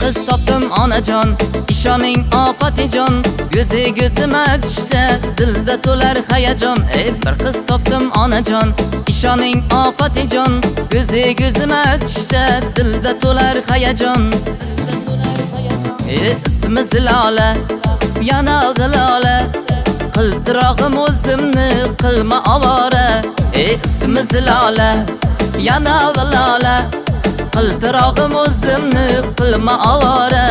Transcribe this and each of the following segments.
qiz topdim onajon, ishoning ofatijon, ko'zima tushsa dilda to'lar hayajon. Bir qiz topdim onajon, ishoning ofatijon, ko'zima tushsa dilda to'lar hayajon. Ismi Zilola, yanog'i lola, qiltirog'im o'zimni qilma ovora. Ismi Zilola, yanog'i lola, qiltirog'im o'zimni qilma ovora.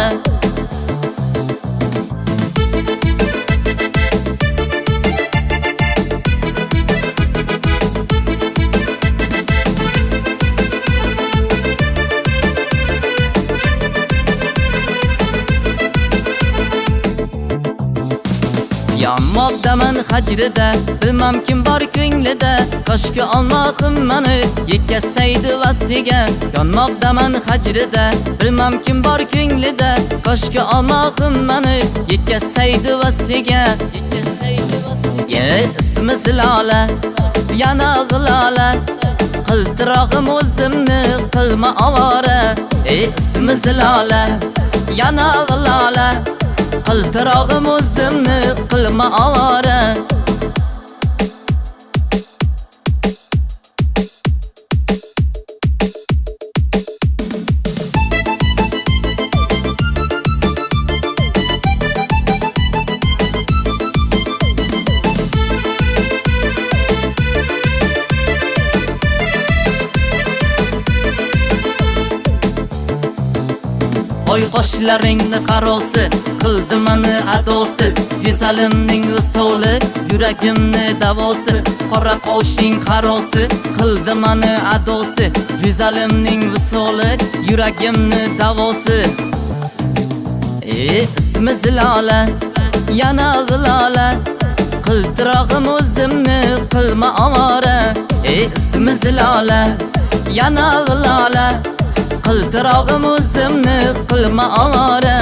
Yonmoqdaman hajrida, bilmam kim bor ko'nglida, koshki olmoqim meni yetkazsaydi vastiga. Yonmoqdaman hajrida, bilmam kim bor ko'nglida, koshki olmoqim meni yetkazsaydi vastiga. Ismi Zilola, yanog'i lola, qiltirog'im o'zimni qilma ovora. Ismi Zilola, yanog'i lola, qiltirog'im o'zimni qilma ovora. Oy qoshlaringni qarosi, qildi meni adosi, go'zalimning usuli, yuragimni davosi. Qora qoshing qarosi, qildi meni adosi, go'zalimning usuli, yuragimni davosi. Ismi Zilola, yanog'i lola, qiltirog'im o'zimni qilma ovora. Ismi Zilola, yanog'i lola, qiltirog'im o'zimni qilma ovora.